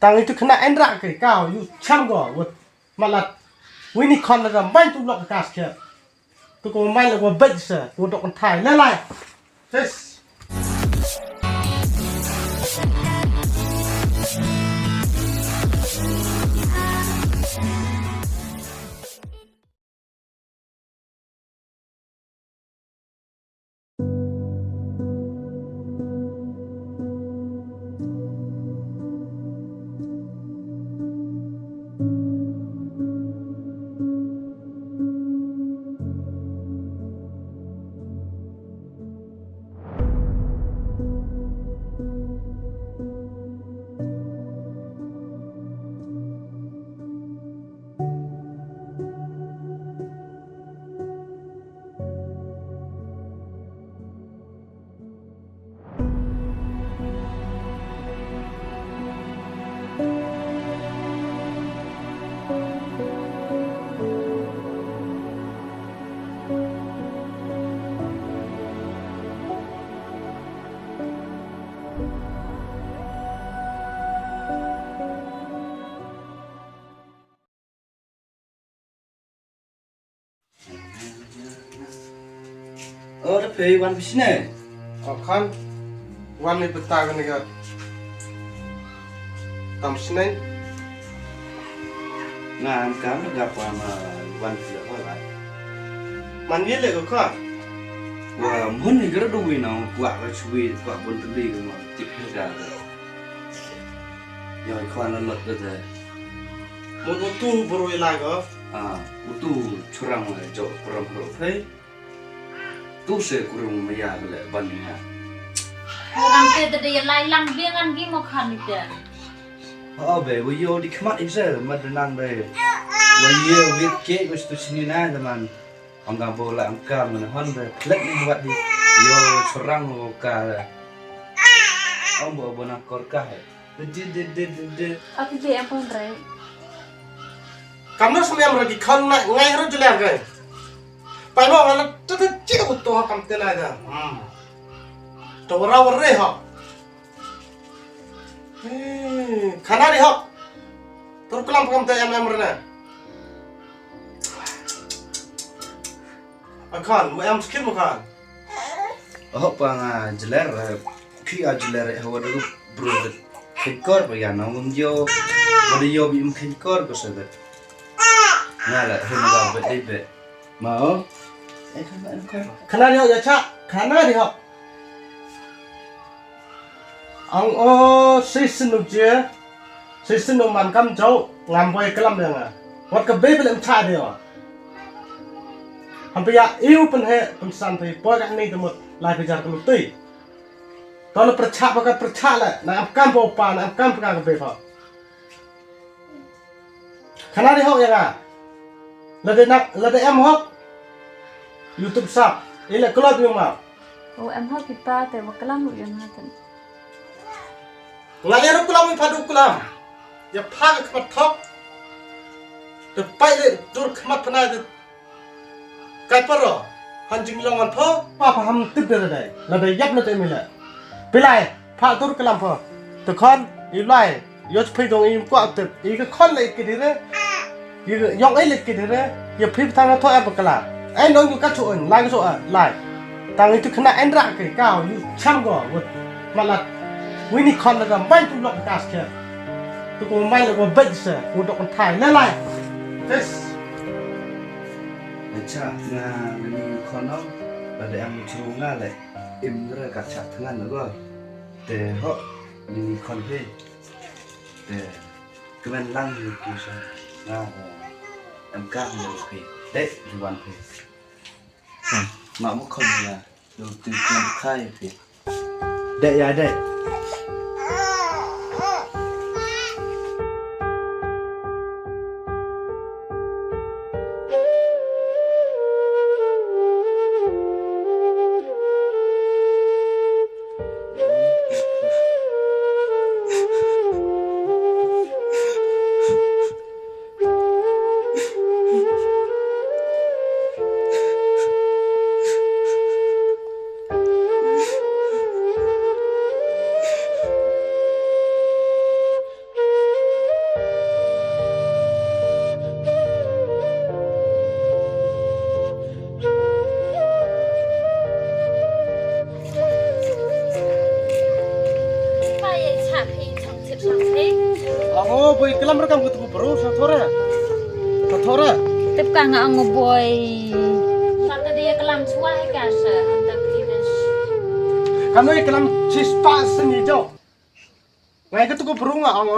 tang itu kena endrak ke kau you cham go wot malat wini kon la main tu lok kas ke tu ko main la ko bet se tu dok kon thai la lai yes Oh, ada pay one fish ne. kan wan ni betah kan ga tam snai Nah, kami gặp mà one fish apa lah. man ye le ko ka Wah, mun ni gara duwi na kuat ka chui, kuat bun tadi ka ma tip hega. Ya, kau nak lot dah. mo tu boro ila ga Ah, utu curang lah, jauh kurang kurang. Hey, tu se kurang maya bela bandingnya. Orang tu tadi lai lang biangan gi mau kan itu. Oh, be, wayo di kemat isa, madenang be. Wayo wit cake wis tu sini na teman. Angka bola angka mana hon be, klek ni buat di. Yo curang ka. Ông bộ bona korka hai. De. Aku dia yang pun rey. kamu semua lagi kan na ngai ro jule ga pai mo ala tu tu chi ko to kam te la ga to ra war re ha khana ri ha tur kelam kam te em rena akan mo em skill mo kan Oh, pang jeler, khi jeler hawa dulu bro khikor pa yana unjo, wada yo bi khikor ko sabat. Ngala hunda be be. Mau? khana ri ha ya cha khana ri ha ang o season no man kam jau ngam boy kelam yang a wat ka be belem cha de wa hampir ya iu pen he pen san pe po ka ni temut lai pe jar tu tui kalau percha pakai percha la na am kam po pa na am kam ka be fa khana ri ho yang a la de em ho YouTube sap ile klot yung ma Oh, em hok kita te wakalam lu yang hatan. ngai ro kulam mi phadu kulam ya phag khmat thok de pai le dur khmat phana de kai paro han jing long an pho pa pa ham tip de dai la de yap la te mi la pilai pha dur kulam pho to khon i lai yo phi dong im kwa te i ka khon le ki de re i yong ai le ki de re ya phi thang na tho ap kala ai nong yu ka chu en lai so a lai tang itu kena endrak ke kau yu cham go wot malat wini kon la main tu lok kas ke tu ko main la ko bet se ko dok kon thai la lai yes Cha nga ni kono, ada yang curunga le. Imra kaca tangan nago. Te ho ni kon pe. Te kemen lang ni kisah. Nah, em ka ni pe. Te juan pe. Mak mu kon ya. Lu tu kan kai pe. Dek ya dek. Oh, boy kelam rekam ketemu bro, sathora. Sathora. Tep ka nga ang boy. Kata dia kelam suai ka sa hantar kides. Kamu kelam cispa seni jo. Ngai ketemu bro nga ang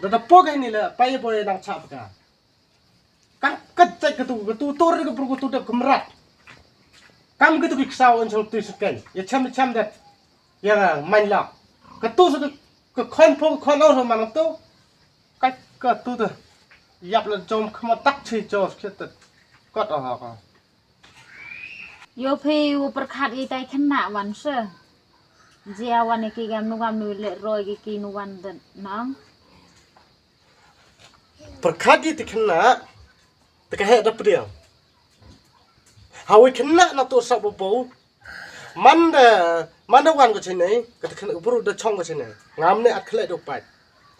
Dada poga ini lah, pai boy nang cap ka. Kan kecek ketemu tur ke bro tu dak kemerat. Kam ketemu kisau on tu sekan. Ya cham dat. Ya main lah. Ketu ke kon po kon au sama nang tu. Kai ketu tu. Yap la jom khma tak chi jo khet. Kot ka. Yo phi u perkhat i tai khna wan se. Jia wan ki gam nu le roi ki nu wan den nang. Perkadi ti kena tekahe da pria hawi kena na to sa bobo manda wan ko chine ka kena buru da chong ko chine ngamne akhle do pai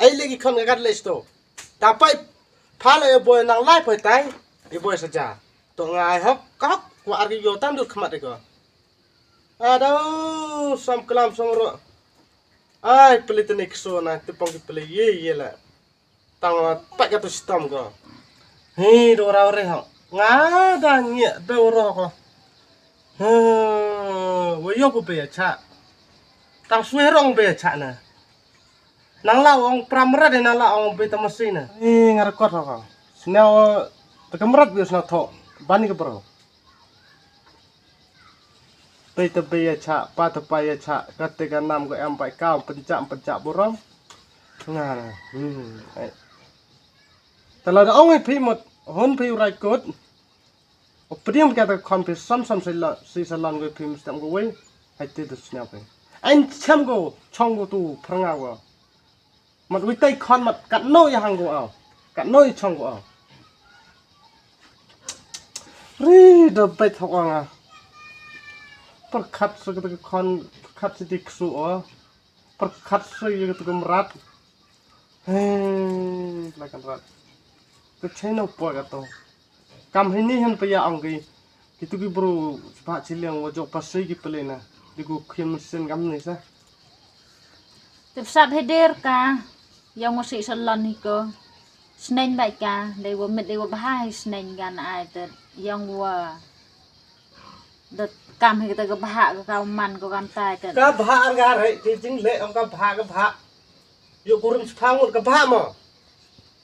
ai legi khon ga gat lesto ta pai phala e boy nang lai phai tai e boy saja to ngai hok kok wa ar yo tam du khmat ko ado sam kalam somro ai pelitenik so na te pong pele ye la tang pak jatuh sistem ko. Hei, dora ore ho. Ngada nye dora ko. Wo yo ko be cha. Tang suwe rong be cha na. Nang la ong pramra de nang la ong be tamasi na. Hei, ngar ko ko. Snao te kamrat bios na tho. Bani ko bro. Be te be cha, pa te pa cha, kate ka nam ko em pai cao pencak borong. Ngara. Kalau ada orang yang mau hon pergi urai kot, opediam kita konfirm sam si salon gue pergi mesti gue hati tu siapa? Ain cam gue chong gue tu perangau gue, mat gue tay kon mat kat no yang gue au, kat no yang chong gue au. Ri dapat orang ah, perkat segitu kon perkat sedikit su ah, perkat segitu merat, lakan rat. Ke channel po gato kam hini han paya anggi kitu ki bro pa chiliang wo jok pasai ki pelena digu khim sen gam ni sa Tep sap heder ka yang musik salon ni ko sneng bai ka dei wo mit dei wo bahai sneng gan ai te yang wa de kam he ta ko baha ko ka man ko kam tai te ka bha ga re jing le ong ka bha yo kurum sphangut ka bha mo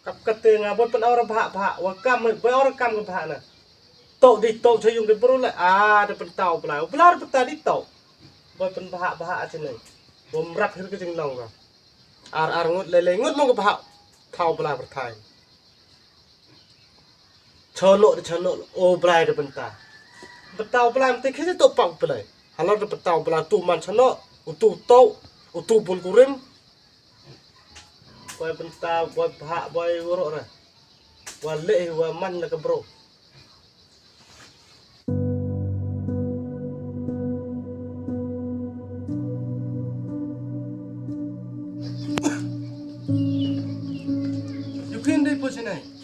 cặp cật từ ngà bớt bên ao bạ và cam với ao cam cái bạ này tàu đi tàu chơi dùng cái bro lại để bên tàu lại bên ta đi tàu với bên bạ trên này gồm rap hết cái chân lòng rồi ngút lấy ngút mong cái bạ thao lại bên thái chờ lộ ô lại để bên tàu lại mình thấy cái tàu bọc bên này hắn nói bên tàu lại tụ màn chăn nọ tụ tàu tụ bồn curim Wah benta, wah bahak, wah urut lah, wah leh, wah man lah ke bro. You can do push ini.